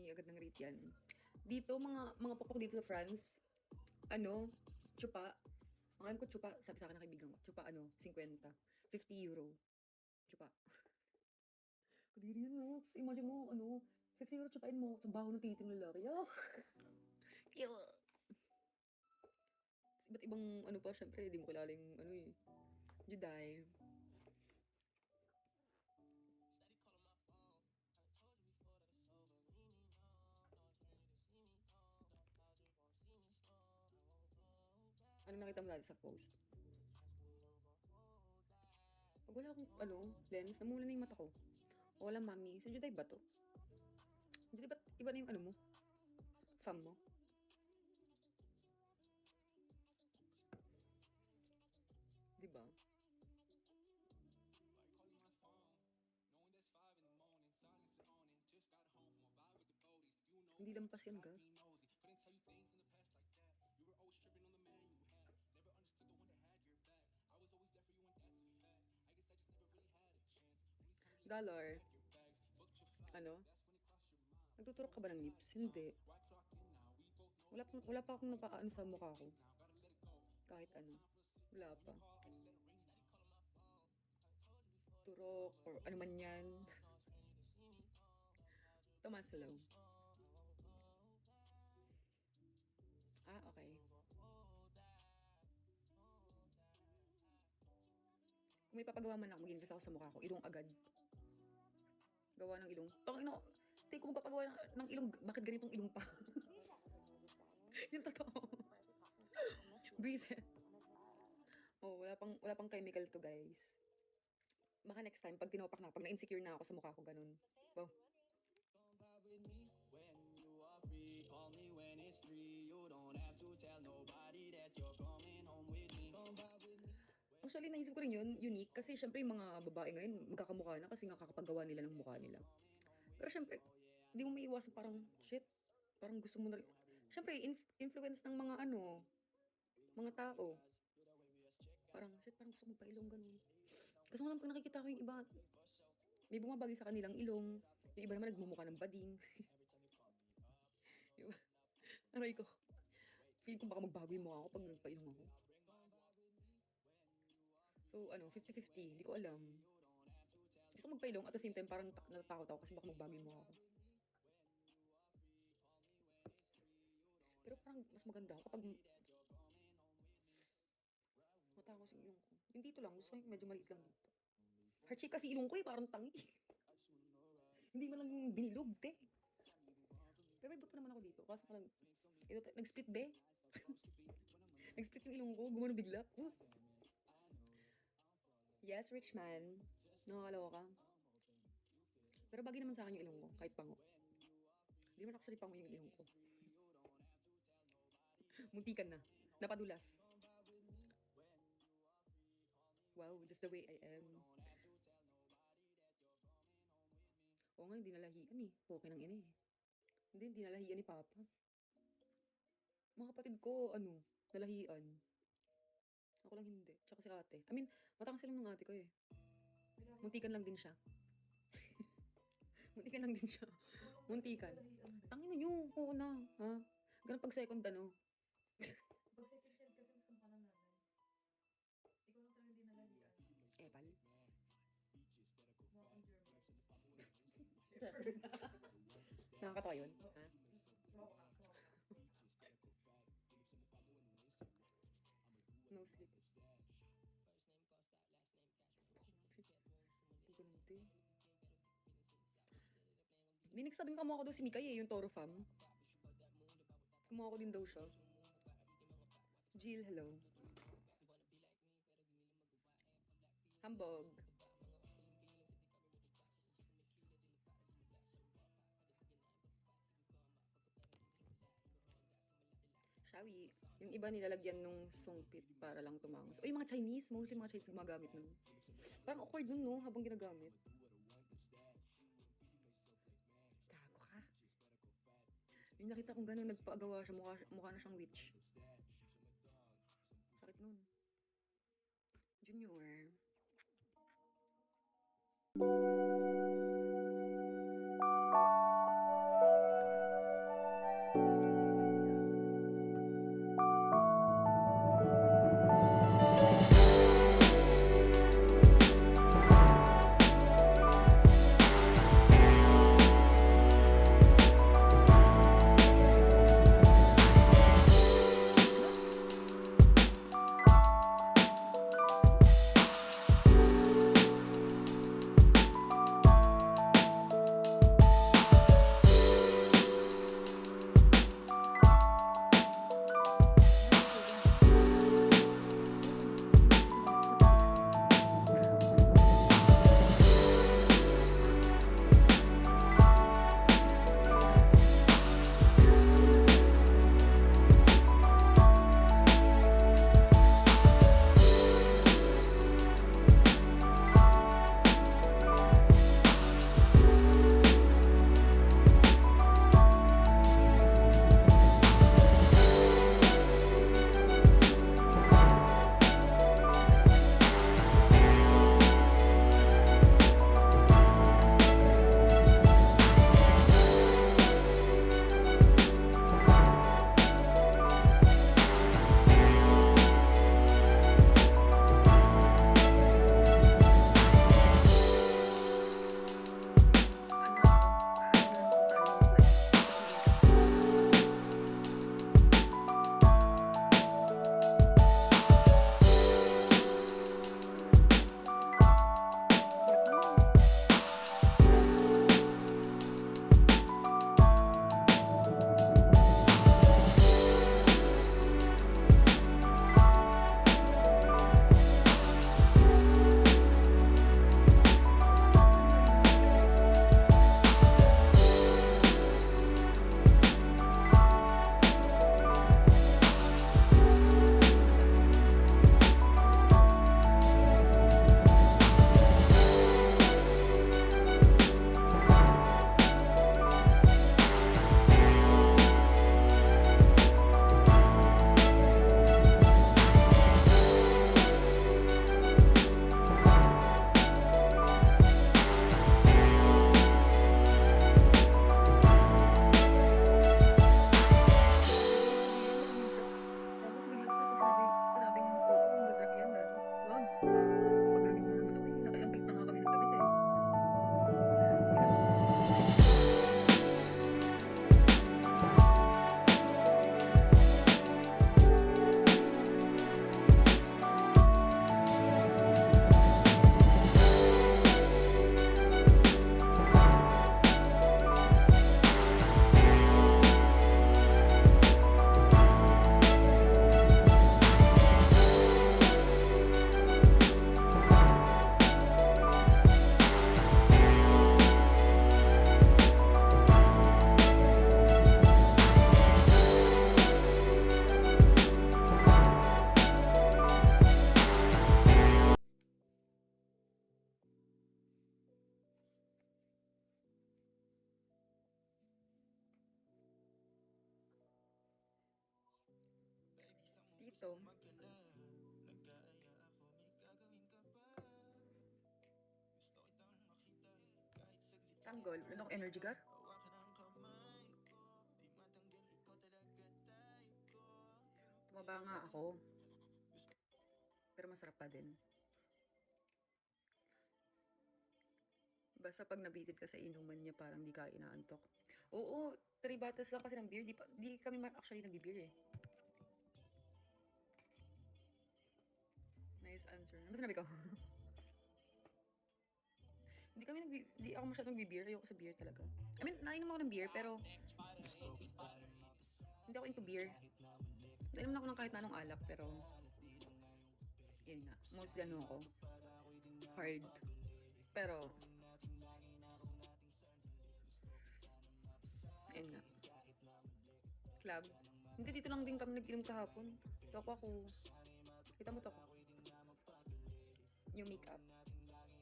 humingi agad ng rate yan. Dito, mga popok dito sa France, tsupa. Ang alam ko tsupa, sabi sa akin ng kaibigan ko, tsupa 50. 50 euro. Tsupa. Kadiri yan, no? Imagine mo, 50 euro tsupain mo, sa baho ng titi ng lalaki. Ew. Iba't ibang pa, syempre, di mo kilala yung Juday. Ano nakita mo dati sa post? Pag wala akong, lens, namula na yung mata ko. O wala, mami. Sa Juday ba to? Juday ba't iba na yung mo? Fam mo? Diba? Hindi lampas yan, ga? Dollar. Nagtuturok ka ba ng lips? Hindi. Wala pa akong napakaano sa mukha ko. Kahit ano. Wala pa. Turok or ano man yan. Tomaslow. Okay. Kung may papagawa man ako, mag-invest ako sa mukha ko, ilong agad. Gawa ng ilong. Kung magpapagawa ng ilong, bakit ganitong ilong pa? Yung totoo. Bisit. Wala pang chemical to, guys. Baka next time, pag tinopak na, pag na-insecure na ako sa mukha ko, ganun. Wow. Actually, naisip ko rin yun, unique. Kasi syempre yung mga babae ngayon, magkakamukha na kasi nga kakapagawa nila ng mukha nila. Pero syempre, hindi mo maiiwasan parang, shit, parang gusto mo na rin. Syempre, influence ng mga tao. Parang, shit, parang gusto mo pa-ilong ganun. Kasi nga lang pag nakikita ko yung iba, may bumabagay sa kanilang ilong. Yung iba naman nagmumukha ng bading. Aray ko. Feeling ko baka magbago yung mukha ko pag nagpa-ilong ako. So, 50-50. Hindi ko alam. Gusto ko magpa-ilong at the same time parang natatakot ako kasi baka magbago yung mukha ko. Pero parang mas maganda kapag matangos yung ilong ko. Yung dito lang, gusto ko yung medyo maliit lang dito. Heart shape kasi ilong ko parang tangi. Hindi man lang binilog, te. Pero may buto naman ako dito. Kaso parang, nag-split be. Nag-split yung ilong ko, gumano bigla. Yes, rich man. Nakakalawa ka. Pero bagay naman sa akin yung ilong ko, kahit pango. Hindi naman actually pango yung ilong ko. Muntikan na. Napadulas. Wow, just the way I am. Oo nga, hindi nalahian eh. Okay ng ina eh. Hindi nalahian ni Papa. Mga kapatid ko, nalahian. Ako lang hindi. Tsaka si ate. I mean, matangos lang ng ate ko eh. Muntikan lang din siya. Muntikan lang din siya. Muntikan. Tangin na yun. Oo na. Ha? Ganun pag second Pag second child kasi mas kamukha ng nanay. Ikaw lang talaga hindi nalahian. Epal. Mukha kang German. Nakakatawa yun. Ha? No sleep. Ganti. May nagsabing kamo ako daw si Mikay eh, yung Toro Fam. Kumuha ko din daw siya. Jill, hello. Hambog. Shawi. Yung iba nilalagyan nung sungpit para lang tumangos. O yung mga Chinese, mostly mga Chinese gumagamit nun. Parang awkward nun, no? Habang ginagamit. Gago ka. Yung nakita kong gano'n, nagpagawa siya, mukha na siyang witch. Sakit nun. Junior. Ito. Tanggol. Ano akong energy gar? Tumaba nga ako. Pero masarap pa din. Basta pag nabitin ka sa inuman niya, parang di ka inaantok. Oo, 3 bottles lang kasi ng beer. Di kami actually nag-beer eh. Nice answer. Ano ba sinabi ko? Di ako masyadong nag-beer. Ayoko sa beer talaga. I mean, nainom ako ng beer, pero hindi ako into beer. Nainom na ako ng kahit na anong alak, pero yun nga. Mostly ano ako. Hard. Pero, yun nga. Club. Hindi, dito lang din kami nag-inom kahapon. Toko ako. Kita mo toko. Yung makeup.